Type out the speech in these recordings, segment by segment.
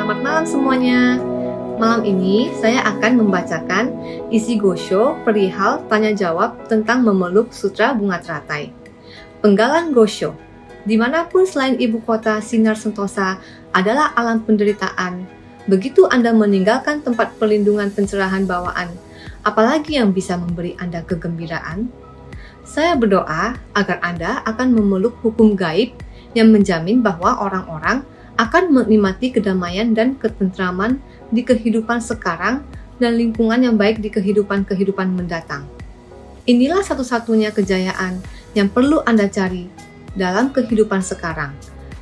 Selamat malam semuanya. Malam ini saya akan membacakan isi Gosho perihal tanya jawab tentang memeluk Sutra Bunga Teratai. Penggalan Gosho. Dimanapun selain ibu kota Sinar Sentosa adalah alam penderitaan. Begitu Anda meninggalkan tempat perlindungan pencerahan bawaan, apalagi yang bisa memberi Anda kegembiraan? Saya berdoa agar Anda akan memeluk hukum gaib yang menjamin bahwa orang-orang akan menikmati kedamaian dan ketentraman di kehidupan sekarang dan lingkungan yang baik di kehidupan-kehidupan mendatang. Inilah satu-satunya kejayaan yang perlu Anda cari dalam kehidupan sekarang,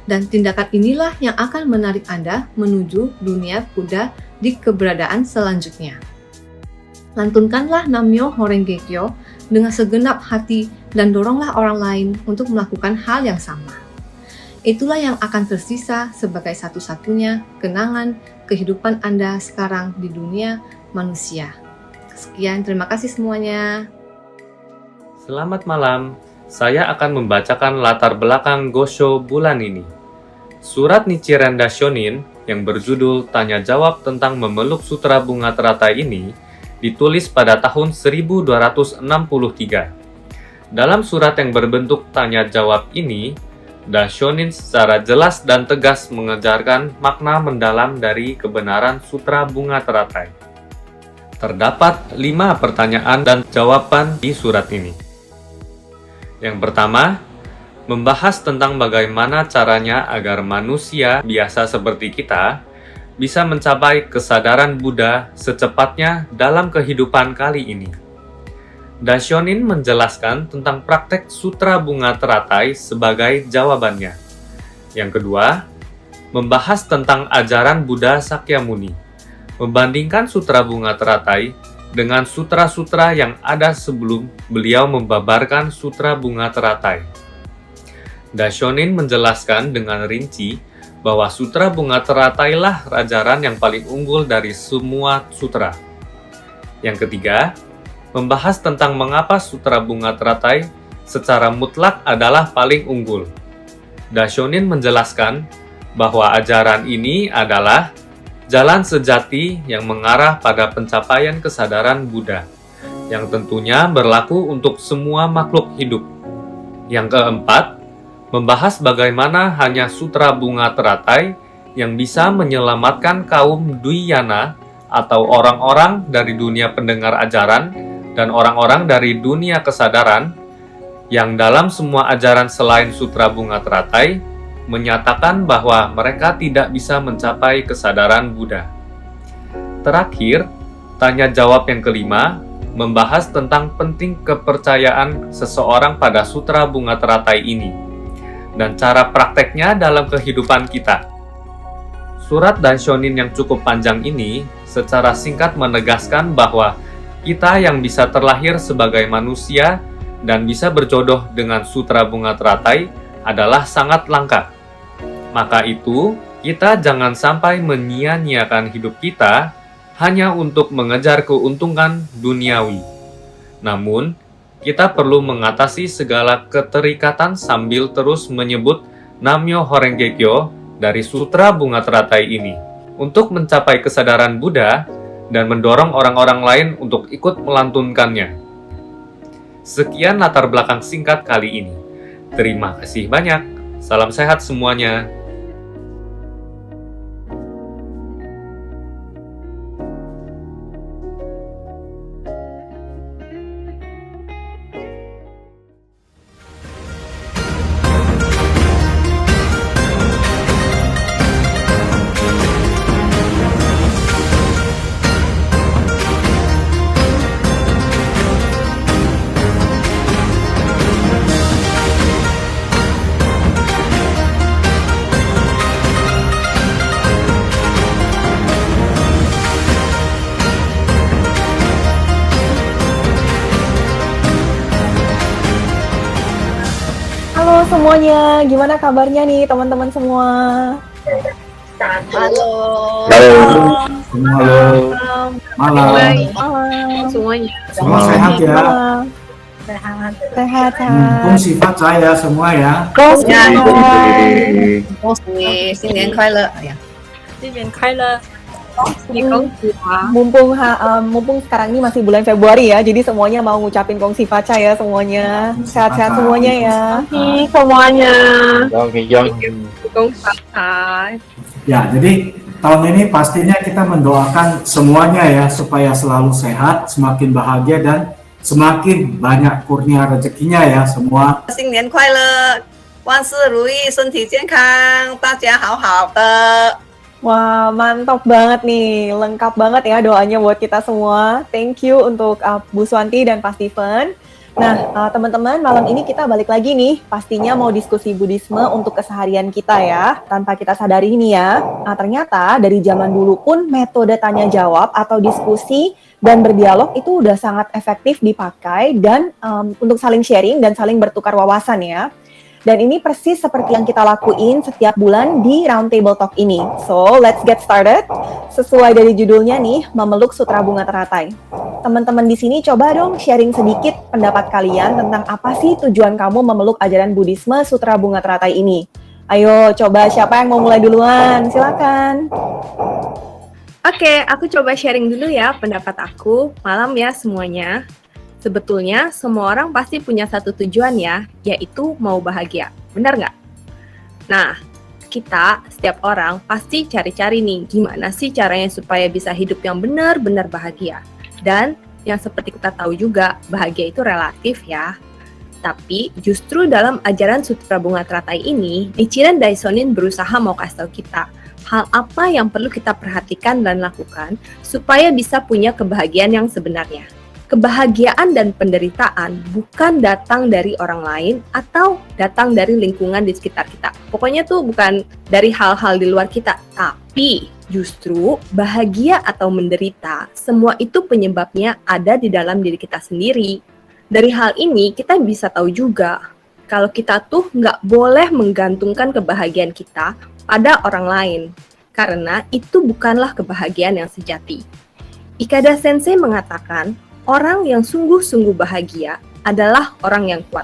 dan tindakan inilah yang akan menarik Anda menuju dunia Buddha di keberadaan selanjutnya. Lantunkanlah Nam-myoho Renge Kyo dengan segenap hati dan doronglah orang lain untuk melakukan hal yang sama. Itulah yang akan tersisa sebagai satu-satunya kenangan kehidupan Anda sekarang di dunia manusia. Sekian, terima kasih semuanya. Selamat malam, saya akan membacakan latar belakang Gosho bulan ini. Surat Nichiren Daishonin yang berjudul Tanya Jawab tentang Memeluk Sutra Bunga Teratai ini ditulis pada tahun 1263. Dalam surat yang berbentuk tanya jawab ini, Daishonin secara jelas dan tegas mengejarkan makna mendalam dari kebenaran Sutra Bunga Teratai. Terdapat 5 pertanyaan dan jawaban di surat ini. Yang pertama, membahas tentang bagaimana caranya agar manusia biasa seperti kita bisa mencapai kesadaran Buddha secepatnya dalam kehidupan kali ini. Daishonin menjelaskan tentang praktek Sutra Bunga Teratai sebagai jawabannya. Yang kedua, membahas tentang ajaran Buddha Sakyamuni, membandingkan Sutra Bunga Teratai dengan sutra-sutra yang ada sebelum beliau membabarkan Sutra Bunga Teratai. Daishonin menjelaskan dengan rinci bahwa Sutra Bunga Teratai lah ajaran yang paling unggul dari semua sutra. Yang ketiga, membahas tentang mengapa Sutra Bunga Teratai secara mutlak adalah paling unggul. Daishonin menjelaskan bahwa ajaran ini adalah jalan sejati yang mengarah pada pencapaian kesadaran Buddha, yang tentunya berlaku untuk semua makhluk hidup. Yang keempat, membahas bagaimana hanya Sutra Bunga Teratai yang bisa menyelamatkan kaum Dhyana atau orang-orang dari dunia pendengar ajaran dan orang-orang dari dunia kesadaran yang dalam semua ajaran selain Sutra Bunga Teratai menyatakan bahwa mereka tidak bisa mencapai kesadaran Buddha. Terakhir, tanya jawab yang kelima membahas tentang penting kepercayaan seseorang pada Sutra Bunga Teratai ini dan cara prakteknya dalam kehidupan kita. Surat Daishonin yang cukup panjang ini secara singkat menegaskan bahwa kita yang bisa terlahir sebagai manusia dan bisa berjodoh dengan Sutra Bunga Teratai adalah sangat langka. Maka itu, kita jangan sampai menyia-nyiakan hidup kita hanya untuk mengejar keuntungan duniawi. Namun, kita perlu mengatasi segala keterikatan sambil terus menyebut Nam-myoho Renge Kyo dari Sutra Bunga Teratai ini untuk mencapai kesadaran Buddha dan mendorong orang-orang lain untuk ikut melantunkannya. Sekian latar belakang singkat kali ini. Terima kasih banyak. Salam sehat semuanya. Halo semuanya, gimana kabarnya nih teman-teman semua? Halo. Halo. Halo. Malam. Malam. Semuanya. Semua sehat ya. Malam. Sehat. Kongsi saya semua ya. Kongsi. 恭喜新年快乐！哎呀，新年快乐，恭喜恭喜啊！ Mumpung sekarang ini masih bulan Februari ya, jadi semuanya mau ngucapin Gongxi Faca ya semuanya. Sehat-sehat semuanya ya. semuanya. Ya, jadi tahun ini pastinya kita mendoakan semuanya ya supaya selalu sehat, semakin bahagia dan semakin banyak kurnia rezekinya ya semua. 新年快乐，万事如意，身体健康，大家好好的。 Wah, mantap banget nih. Lengkap banget ya doanya buat kita semua. Thank you untuk Bu Swanti dan Pak Steven. Nah, teman-teman, malam ini kita balik lagi nih. Pastinya mau diskusi Buddhisme untuk keseharian kita ya. Tanpa kita sadari nih ya. Nah, ternyata dari zaman dulu pun metode tanya jawab atau diskusi dan berdialog itu udah sangat efektif dipakai dan untuk saling sharing dan saling bertukar wawasan ya. Dan ini persis seperti yang kita lakuin setiap bulan di Roundtable Talk ini. So, let's get started. Sesuai dari judulnya nih, memeluk Sutra Bunga Teratai. Teman-teman di sini coba dong sharing sedikit pendapat kalian tentang apa sih tujuan kamu memeluk ajaran Buddhisme Sutra Bunga Teratai ini. Ayo, coba siapa yang mau mulai duluan? Silakan. Oke, aku coba sharing dulu ya pendapat aku. Malam ya semuanya. Sebetulnya semua orang pasti punya satu tujuan ya, yaitu mau bahagia. Benar nggak? Nah, kita, setiap orang pasti cari-cari nih, gimana sih caranya supaya bisa hidup yang benar-benar bahagia. Dan yang seperti kita tahu juga, bahagia itu relatif ya. Tapi justru dalam ajaran Sutra Bunga Teratai ini, Nichiren Daishonin berusaha mau kasih tahu kita, hal apa yang perlu kita perhatikan dan lakukan supaya bisa punya kebahagiaan yang sebenarnya. Kebahagiaan dan penderitaan bukan datang dari orang lain atau datang dari lingkungan di sekitar kita. Pokoknya tuh bukan dari hal-hal di luar kita, tapi justru bahagia atau menderita, semua itu penyebabnya ada di dalam diri kita sendiri. Dari hal ini kita bisa tahu juga kalau kita tuh nggak boleh menggantungkan kebahagiaan kita pada orang lain, karena itu bukanlah kebahagiaan yang sejati. Ikeda Sensei mengatakan, orang yang sungguh-sungguh bahagia adalah orang yang kuat.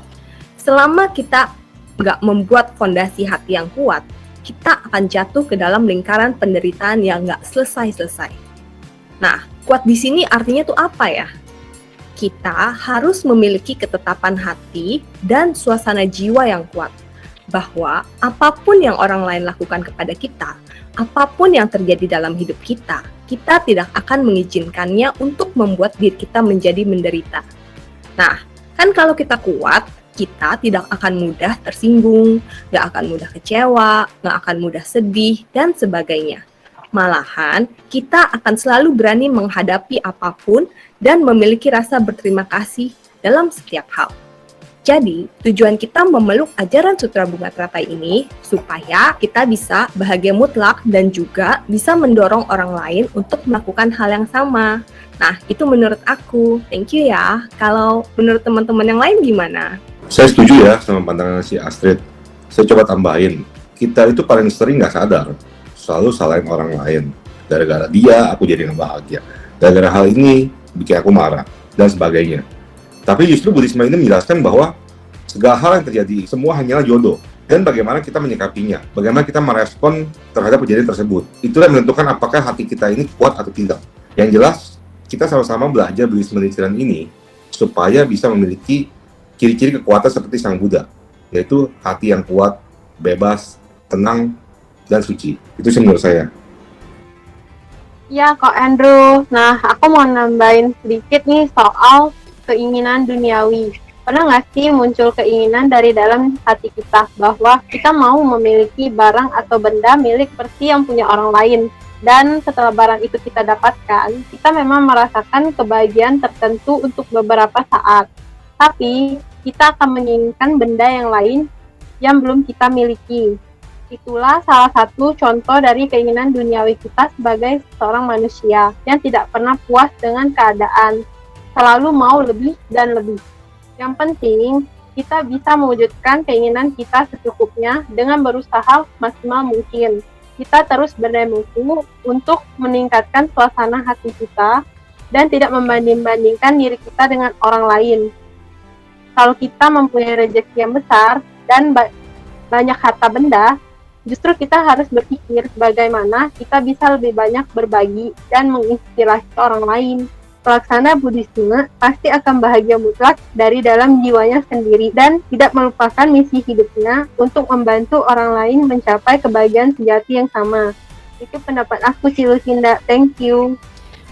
Selama kita nggak membuat fondasi hati yang kuat, kita akan jatuh ke dalam lingkaran penderitaan yang nggak selesai-selesai. Nah, kuat di sini artinya tuh apa ya? Kita harus memiliki ketetapan hati dan suasana jiwa yang kuat. Bahwa apapun yang orang lain lakukan kepada kita, apapun yang terjadi dalam hidup kita tidak akan mengizinkannya untuk membuat diri kita menjadi menderita. Nah, kan kalau kita kuat, kita tidak akan mudah tersinggung, gak akan mudah kecewa, gak akan mudah sedih, dan sebagainya. Malahan, kita akan selalu berani menghadapi apapun dan memiliki rasa berterima kasih dalam setiap hal. Jadi, tujuan kita memeluk ajaran Sutra Bunga Teratai ini supaya kita bisa bahagia mutlak dan juga bisa mendorong orang lain untuk melakukan hal yang sama. Nah, itu menurut aku. Thank you ya. Kalau menurut teman-teman yang lain gimana? Saya setuju ya sama pandangan si Astrid. Saya coba tambahin, kita itu paling sering nggak sadar selalu salahin orang lain. Gara-gara dia, aku jadi nggak bahagia. Gara-gara hal ini, bikin aku marah, dan sebagainya. Tapi justru Buddhisme ini menjelaskan bahwa segala hal yang terjadi, semua hanyalah jodoh. Dan bagaimana kita menyikapinya, bagaimana kita merespon terhadap kejadian tersebut. Itulah yang menentukan apakah hati kita ini kuat atau tidak. Yang jelas, kita sama-sama belajar Buddhisme Nichiren ini supaya bisa memiliki ciri-ciri kekuatan seperti Sang Buddha, yaitu hati yang kuat, bebas, tenang, dan suci. Itu sih menurut saya. Ya, Kak Andrew. Nah, aku mau nambahin sedikit nih soal keinginan duniawi. Pernah nggak sih muncul keinginan dari dalam hati kita bahwa kita mau memiliki barang atau benda milik seperti yang punya orang lain? Dan setelah barang itu kita dapatkan, kita memang merasakan kebahagiaan tertentu untuk beberapa saat. Tapi, kita akan menginginkan benda yang lain yang belum kita miliki. Itulah salah satu contoh dari keinginan duniawi kita sebagai seorang manusia yang tidak pernah puas dengan keadaan, selalu mau lebih dan lebih. Yang penting, kita bisa mewujudkan keinginan kita secukupnya dengan berusaha maksimal mungkin. Kita terus berdaya untuk meningkatkan suasana hati kita dan tidak membanding-bandingkan diri kita dengan orang lain. Kalau kita mempunyai rezeki yang besar dan banyak harta benda, Justru kita harus berpikir bagaimana kita bisa lebih banyak berbagi dan menginspirasi orang lain. Pelaksana Buddhisme pasti akan bahagia mutlak dari dalam jiwanya sendiri dan tidak melupakan misi hidupnya untuk membantu orang lain mencapai kebahagiaan sejati yang sama. Itu pendapat aku, Ci Lucinda. Thank you.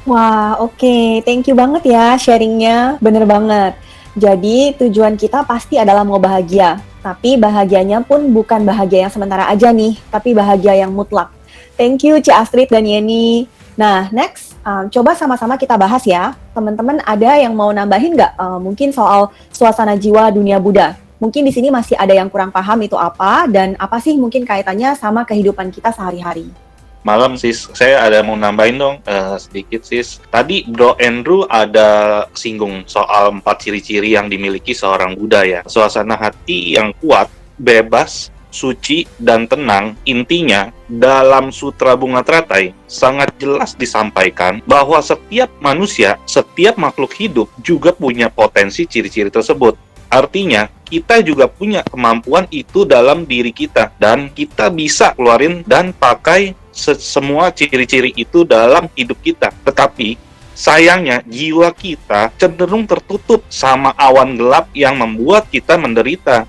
Wah, oke. Thank you banget ya sharingnya. Bener banget. Jadi tujuan kita pasti adalah mau bahagia. Tapi bahagianya pun bukan bahagia yang sementara aja nih, tapi bahagia yang mutlak. Thank you Ci Astrid dan Yeni. Nah, next, coba sama-sama kita bahas ya. Teman-teman ada yang mau nambahin nggak? Mungkin soal suasana jiwa dunia Buddha. Mungkin di sini masih ada yang kurang paham itu apa, dan apa sih mungkin kaitannya sama kehidupan kita sehari-hari. Malam sis, saya ada mau nambahin dong sedikit sis. Tadi Bro Andrew ada singgung soal 4 ciri-ciri yang dimiliki seorang Buddha ya. Suasana hati yang kuat, bebas, suci, dan tenang. Intinya, dalam Sutra Bunga Teratai sangat jelas disampaikan bahwa setiap manusia, setiap makhluk hidup juga punya potensi ciri-ciri tersebut. Artinya, kita juga punya kemampuan itu dalam diri kita. Dan kita bisa keluarin dan pakai semua ciri-ciri itu dalam hidup kita. Tetapi, sayangnya jiwa kita cenderung tertutup sama awan gelap yang membuat kita menderita.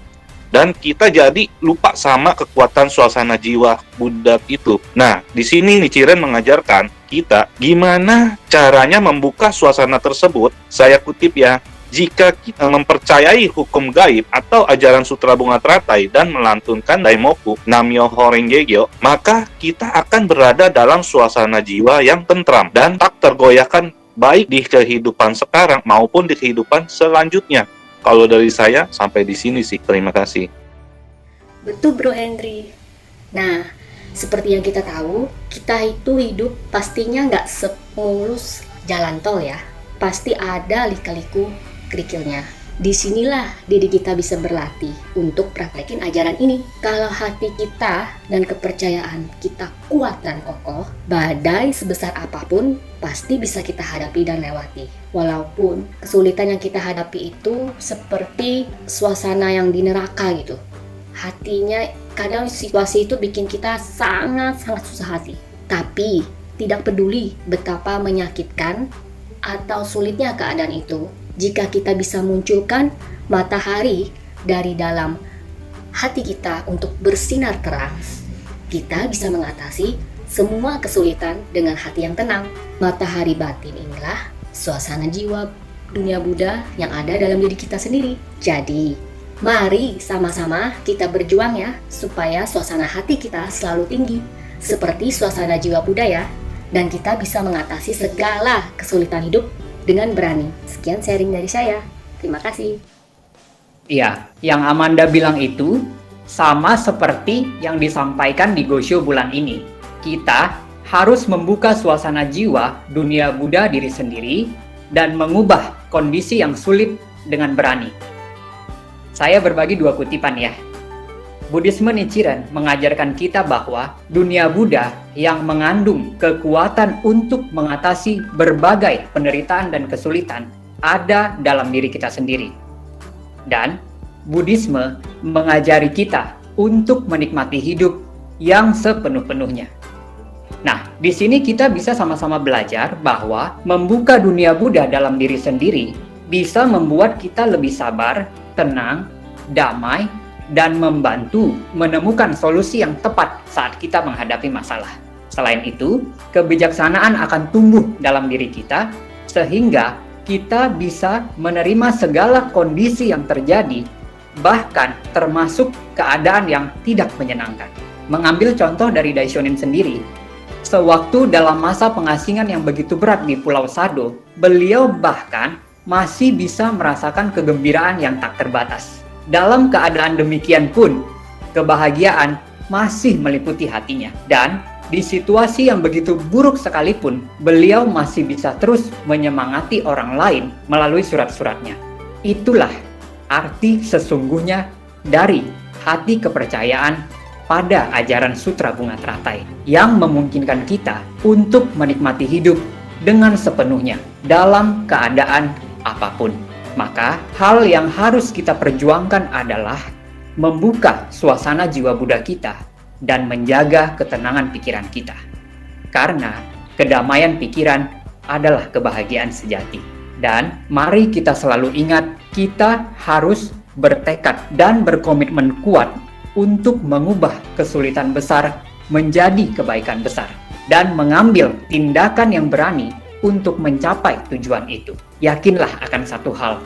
Dan kita jadi lupa sama kekuatan suasana jiwa Buddha itu. Nah, di sini Nichiren mengajarkan kita gimana caranya membuka suasana tersebut. Saya kutip ya, jika kita mempercayai hukum gaib atau ajaran Sutra Bunga Teratai dan melantunkan Daimoku, Nam-myoho Renge-kyo, maka kita akan berada dalam suasana jiwa yang tentram dan tak tergoyahkan baik di kehidupan sekarang maupun di kehidupan selanjutnya. Kalau dari saya, sampai di sini sih. Terima kasih. Betul Bro Henry. Nah, seperti yang kita tahu, kita itu hidup pastinya nggak semulus jalan tol ya. Pasti ada lika-liku kerikilnya. Disinilah diri kita bisa berlatih untuk praktekin ajaran ini. Kalau hati kita dan kepercayaan kita kuat dan kokoh, badai sebesar apapun pasti bisa kita hadapi dan lewati. Walaupun kesulitan yang kita hadapi itu seperti suasana yang di neraka gitu. Hatinya kadang situasi itu bikin kita sangat-sangat susah hati. Tapi tidak peduli betapa menyakitkan atau sulitnya keadaan itu, jika kita bisa munculkan matahari dari dalam hati kita untuk bersinar terang, kita bisa mengatasi semua kesulitan dengan hati yang tenang. Matahari batin inilah suasana jiwa dunia Buddha yang ada dalam diri kita sendiri. Jadi, mari sama-sama kita berjuang ya, supaya suasana hati kita selalu tinggi, seperti suasana jiwa Buddha ya, dan kita bisa mengatasi segala kesulitan hidup dengan berani. Sekian sharing dari saya. Terima kasih. Iya, yang Amanda bilang itu sama seperti yang disampaikan di Gosho bulan ini. Kita harus membuka suasana jiwa dunia Buddha diri sendiri dan mengubah kondisi yang sulit dengan berani. Saya berbagi 2 kutipan ya. Buddhisme Nichiren mengajarkan kita bahwa dunia Buddha yang mengandung kekuatan untuk mengatasi berbagai penderitaan dan kesulitan ada dalam diri kita sendiri. Dan Buddhisme mengajari kita untuk menikmati hidup yang sepenuh-penuhnya. Nah, di sini kita bisa sama-sama belajar bahwa membuka dunia Buddha dalam diri sendiri bisa membuat kita lebih sabar, tenang, damai, dan membantu menemukan solusi yang tepat saat kita menghadapi masalah. Selain itu, kebijaksanaan akan tumbuh dalam diri kita sehingga kita bisa menerima segala kondisi yang terjadi, bahkan termasuk keadaan yang tidak menyenangkan. Mengambil contoh dari Daishonin sendiri, sewaktu dalam masa pengasingan yang begitu berat di Pulau Sado, beliau bahkan masih bisa merasakan kegembiraan yang tak terbatas. Dalam keadaan demikian pun, kebahagiaan masih meliputi hatinya. Dan di situasi yang begitu buruk sekalipun, beliau masih bisa terus menyemangati orang lain melalui surat-suratnya. Itulah arti sesungguhnya dari hati kepercayaan pada ajaran Sutra Bunga Teratai yang memungkinkan kita untuk menikmati hidup dengan sepenuhnya dalam keadaan apapun. Maka hal yang harus kita perjuangkan adalah membuka suasana jiwa Buddha kita dan menjaga ketenangan pikiran kita. Karena kedamaian pikiran adalah kebahagiaan sejati. Dan mari kita selalu ingat, kita harus bertekad dan berkomitmen kuat untuk mengubah kesulitan besar menjadi kebaikan besar dan mengambil tindakan yang berani untuk mencapai tujuan itu. Yakinlah akan satu hal,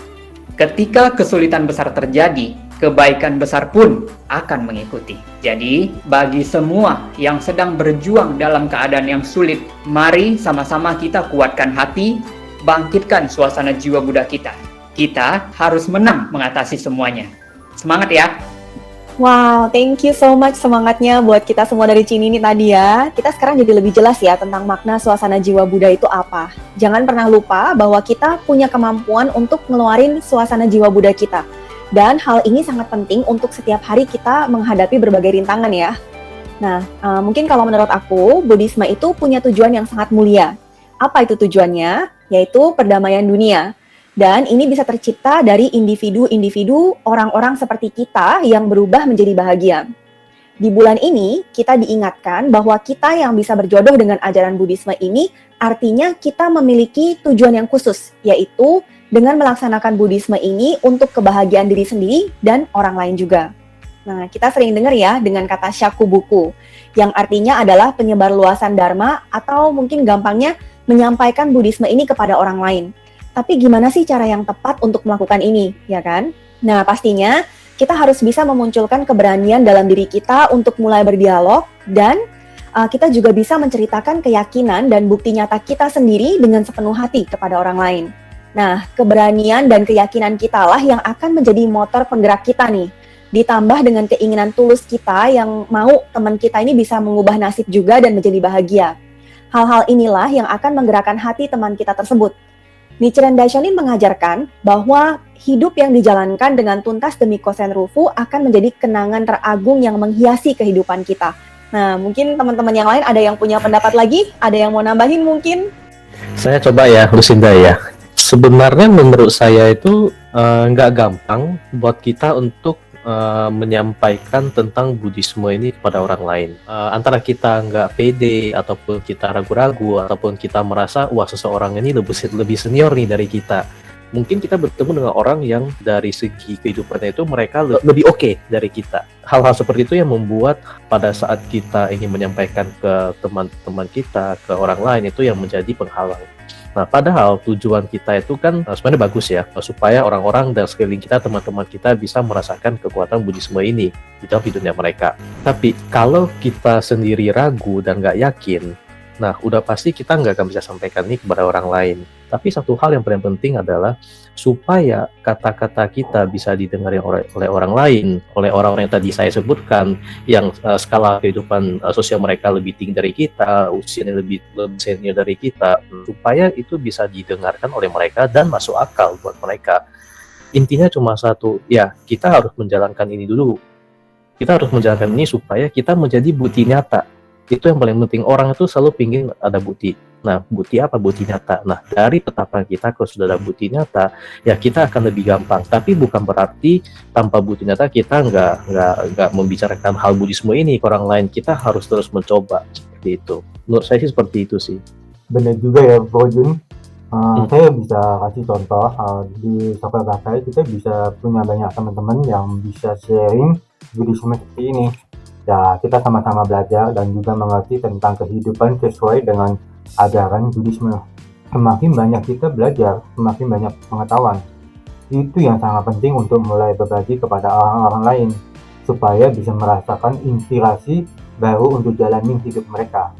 ketika kesulitan besar terjadi, kebaikan besar pun akan mengikuti. Jadi, bagi semua yang sedang berjuang dalam keadaan yang sulit, mari sama-sama kita kuatkan hati, bangkitkan suasana jiwa Buddha kita. Kita harus menang mengatasi semuanya. Semangat ya! Wow, thank you so much semangatnya buat kita semua dari Cinini tadi ya. Kita sekarang jadi lebih jelas ya tentang makna suasana jiwa Buddha itu apa. Jangan pernah lupa bahwa kita punya kemampuan untuk ngeluarin suasana jiwa Buddha kita. Dan hal ini sangat penting untuk setiap hari kita menghadapi berbagai rintangan ya. Nah, mungkin kalau menurut aku, Buddhisme itu punya tujuan yang sangat mulia. Apa itu tujuannya? Yaitu perdamaian dunia. Dan ini bisa tercipta dari individu-individu orang-orang seperti kita yang berubah menjadi bahagia. Di bulan ini, kita diingatkan bahwa kita yang bisa berjodoh dengan ajaran Buddhisme ini artinya kita memiliki tujuan yang khusus, yaitu dengan melaksanakan Buddhisme ini untuk kebahagiaan diri sendiri dan orang lain juga. Nah, kita sering dengar ya dengan kata shakubuku, yang artinya adalah penyebar luasan dharma atau mungkin gampangnya menyampaikan Buddhisme ini kepada orang lain. Tapi gimana sih cara yang tepat untuk melakukan ini, ya kan? Nah, pastinya kita harus bisa memunculkan keberanian dalam diri kita untuk mulai berdialog dan kita juga bisa menceritakan keyakinan dan bukti nyata kita sendiri dengan sepenuh hati kepada orang lain. Nah, keberanian dan keyakinan kita lah yang akan menjadi motor penggerak kita nih. Ditambah dengan keinginan tulus kita yang mau teman kita ini bisa mengubah nasib juga dan menjadi bahagia. Hal-hal inilah yang akan menggerakkan hati teman kita tersebut. Nichiren Daishonin mengajarkan bahwa hidup yang dijalankan dengan tuntas demi Kosen Rufu akan menjadi kenangan teragung yang menghiasi kehidupan kita. Nah, mungkin teman-teman yang lain ada yang punya pendapat lagi? Ada yang mau nambahin mungkin? Saya coba ya, Lucinda ya. Sebenarnya menurut saya itu nggak gampang buat kita untuk menyampaikan tentang Buddhisme ini kepada orang lain. Antara kita nggak pede, ataupun kita ragu-ragu, ataupun kita merasa, wah seseorang ini lebih senior nih dari kita. Mungkin kita bertemu dengan orang yang dari segi kehidupannya itu mereka lebih oke dari kita. Hal-hal seperti itu yang membuat pada saat kita ingin menyampaikan ke teman-teman kita, ke orang lain, itu yang menjadi penghalang. Nah, padahal tujuan kita itu kan sebenarnya bagus ya, supaya orang-orang dan sekeliling kita, teman-teman kita bisa merasakan kekuatan Buddhisme ini di dalam hidupnya mereka. Tapi kalau kita sendiri ragu dan nggak yakin, nah udah pasti kita nggak akan bisa sampaikan ini kepada orang lain. Tapi satu hal yang paling penting adalah supaya kata-kata kita bisa didengar oleh orang lain, oleh orang-orang yang tadi saya sebutkan, yang skala kehidupan sosial mereka lebih tinggi dari kita, usianya lebih senior dari kita, supaya itu bisa didengarkan oleh mereka dan masuk akal buat mereka. Intinya cuma satu, ya kita harus menjalankan ini dulu. Kita harus menjalankan ini supaya kita menjadi bukti nyata. Itu yang paling penting. Orang itu selalu ingin ada bukti. Nah, bukti apa? Bukti nyata. Nah, dari ketetapan kita kalau sudah ada bukti nyata, ya kita akan lebih gampang. Tapi bukan berarti tanpa bukti nyata kita nggak membicarakan hal Buddhisme ini ke orang lain. Kita harus terus mencoba seperti itu. Menurut saya sih seperti itu sih. Benar juga ya, Bro Jun. Saya bisa kasih contoh di Sokal Gakai kita bisa punya banyak teman-teman yang bisa sharing Buddhisme seperti ini. Ya, kita sama-sama belajar dan juga mengerti tentang kehidupan sesuai dengan ajaran Buddhisme. Semakin banyak kita belajar, semakin banyak pengetahuan. Itu yang sangat penting untuk mulai berbagi kepada orang-orang lain, supaya bisa merasakan inspirasi baru untuk jalani hidup mereka.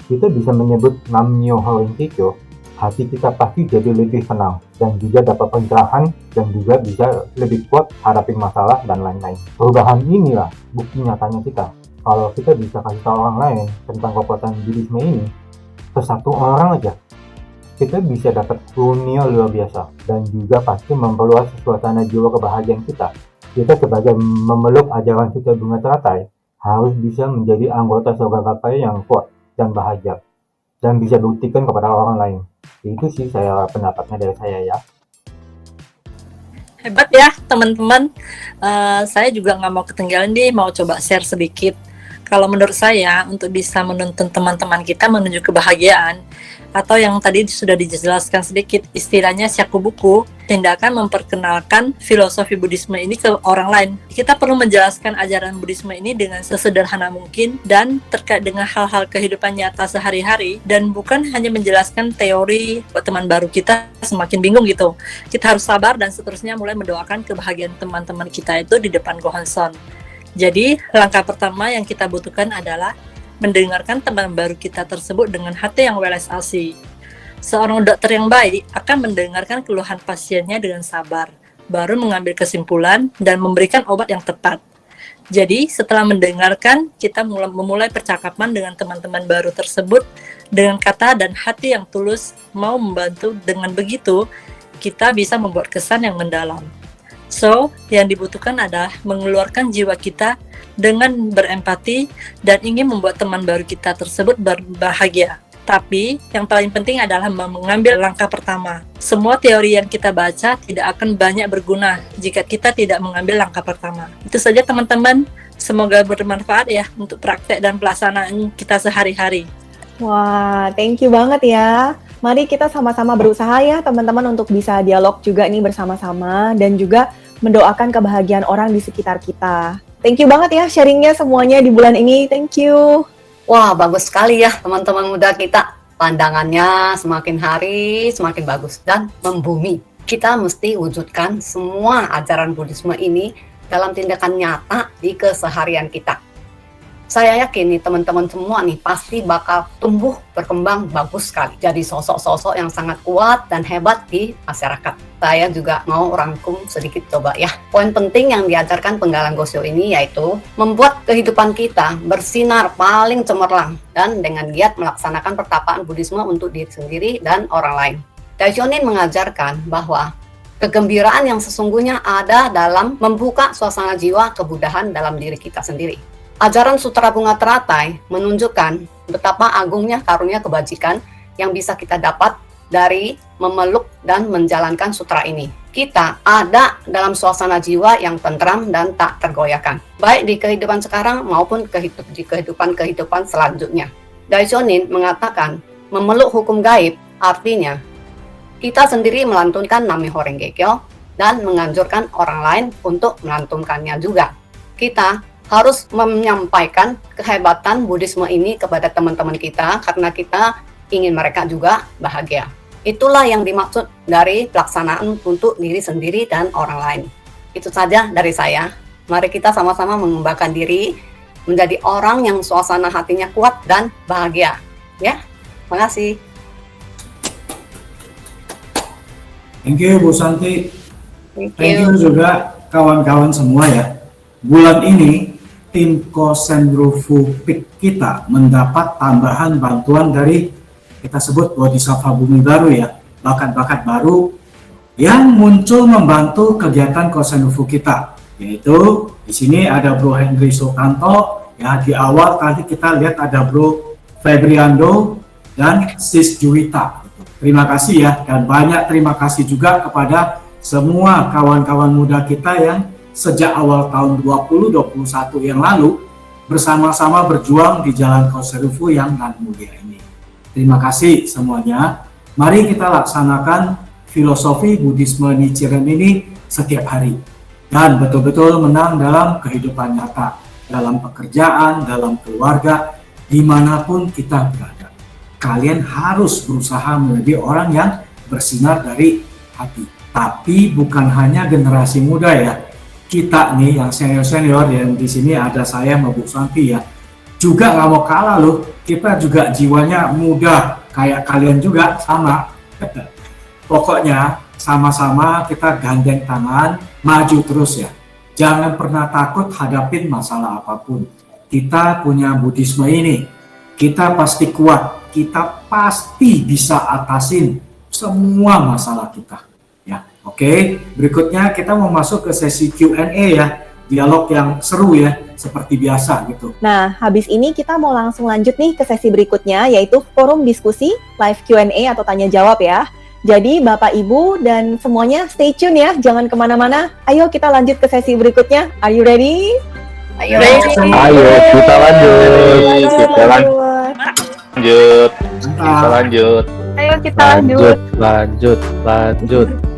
Kita bisa menyebut Nam-myoho Renge-kyo, hati kita pasti jadi lebih tenang, dan juga dapat pencerahan, dan juga bisa lebih kuat hadapin masalah dan lain-lain. Perubahan inilah bukti nyatanya kita. Kalau kita bisa kasih tahu orang lain tentang kekuatan Buddhisme ini, ke satu orang aja, kita bisa dapat dunia luar biasa, dan juga pasti memperluas suasana jiwa kebahagiaan kita. Kita sebagai memeluk ajaran Sutra Bunga Teratai, harus bisa menjadi anggota Soga Gakkai yang kuat dan bahagia, dan bisa buktikan kepada orang lain. Itu sih pendapatnya dari saya ya. Hebat ya teman-teman. Saya juga nggak mau ketinggalan nih, mau coba share sedikit. Kalau menurut saya, untuk bisa menuntun teman-teman kita menuju kebahagiaan, atau yang tadi sudah dijelaskan sedikit, istilahnya syaku buku, tindakan memperkenalkan filosofi Buddhisme ini ke orang lain. Kita perlu menjelaskan ajaran Buddhisme ini dengan sesederhana mungkin dan terkait dengan hal-hal kehidupan nyata sehari-hari, dan bukan hanya menjelaskan teori buat teman baru kita semakin bingung gitu. Kita harus sabar dan seterusnya mulai mendoakan kebahagiaan teman-teman kita itu di depan Gohonson. Jadi, langkah pertama yang kita butuhkan adalah mendengarkan teman baru kita tersebut dengan hati yang welas asih. Seorang dokter yang baik akan mendengarkan keluhan pasiennya dengan sabar, baru mengambil kesimpulan dan memberikan obat yang tepat. Jadi, setelah mendengarkan, kita memulai percakapan dengan teman-teman baru tersebut dengan kata dan hati yang tulus mau membantu. Dengan begitu, kita bisa membuat kesan yang mendalam. So, yang dibutuhkan adalah mengeluarkan jiwa kita dengan berempati dan ingin membuat teman baru kita tersebut berbahagia. Tapi, yang paling penting adalah mengambil langkah pertama. Semua teori yang kita baca tidak akan banyak berguna jika kita tidak mengambil langkah pertama. Itu saja teman-teman, semoga bermanfaat ya untuk praktek dan pelaksanaan kita sehari-hari. Wah, thank you banget ya. Mari kita sama-sama berusaha ya teman-teman untuk bisa dialog juga nih bersama-sama dan juga mendoakan kebahagiaan orang di sekitar kita. Thank you banget ya sharingnya semuanya di bulan ini. Thank you. Wah, bagus sekali ya teman-teman muda kita. Pandangannya semakin hari semakin bagus dan membumi. Kita mesti wujudkan semua ajaran Buddhisme ini dalam tindakan nyata di keseharian kita. Saya yakin nih teman-teman semua nih pasti bakal tumbuh berkembang bagus sekali. Jadi sosok-sosok yang sangat kuat dan hebat di masyarakat. Saya juga mau rangkum sedikit coba ya. Poin penting yang diajarkan penggalan Gosho ini yaitu membuat kehidupan kita bersinar paling cemerlang dan dengan giat melaksanakan pertapaan Buddhisme untuk diri sendiri dan orang lain. Daishonin mengajarkan bahwa kegembiraan yang sesungguhnya ada dalam membuka suasana jiwa kebudahan dalam diri kita sendiri. Ajaran Sutra Bunga Teratai menunjukkan betapa agungnya karunia kebajikan yang bisa kita dapat dari memeluk dan menjalankan sutra ini. Kita ada dalam suasana jiwa yang tentram dan tak tergoyahkan, baik di kehidupan sekarang maupun di kehidupan selanjutnya. Daishonin mengatakan memeluk hukum gaib artinya kita sendiri melantunkan Namiho Renge Kyo dan menganjurkan orang lain untuk melantunkannya juga. Kita harus menyampaikan kehebatan Buddhisme ini kepada teman-teman kita karena kita ingin mereka juga bahagia. Itulah yang dimaksud dari pelaksanaan untuk diri sendiri dan orang lain. Itu saja dari saya. Mari kita sama-sama mengembangkan diri menjadi orang yang suasana hatinya kuat dan bahagia. Ya, terima kasih. Thank you Bu Santi. Thank you juga kawan-kawan semua ya. Bulan ini tim Kosenrufu Peak kita mendapat tambahan bantuan dari kita sebut Bodhisattva Bumi Baru ya, bakat-bakat baru yang muncul membantu kegiatan Kosenrufu kita, yaitu di sini ada Bro Henry Sukanto ya, di awal tadi kita lihat ada Bro Febriando dan Sis Juwita. Terima kasih ya, dan banyak terima kasih juga kepada semua kawan-kawan muda kita yang sejak awal tahun 2021 yang lalu bersama-sama berjuang di jalan Kosenrufu yang nan mulia ini. Terima kasih semuanya. Mari kita laksanakan filosofi Buddhisme Nichiren ini setiap hari dan betul-betul menang dalam kehidupan nyata, dalam pekerjaan, dalam keluarga, dimanapun kita berada. Kalian harus berusaha menjadi orang yang bersinar dari hati. Tapi bukan hanya generasi muda ya. Kita nih yang senior-senior yang di sini ada saya sama Bu Santi ya, juga nggak mau kalah loh. Kita juga jiwanya muda kayak kalian juga sama. Pokoknya sama-sama kita gandeng tangan, maju terus ya. Jangan pernah takut hadapin masalah apapun. Kita punya Buddhisme ini, kita pasti kuat. Kita pasti bisa atasin semua masalah kita. Oke, berikutnya kita mau masuk ke sesi Q&A ya, dialog yang seru ya, seperti biasa gitu. Nah, habis ini kita mau langsung lanjut nih ke sesi berikutnya, yaitu forum diskusi, live Q&A atau tanya jawab ya. Jadi Bapak Ibu dan semuanya stay tune ya, jangan kemana-mana. Ayo kita lanjut ke sesi berikutnya. Are you ready? Ayo. Ayo kita lanjut. Kita lanjut. Kita lanjut. Ayo kita lanjut. Lanjut.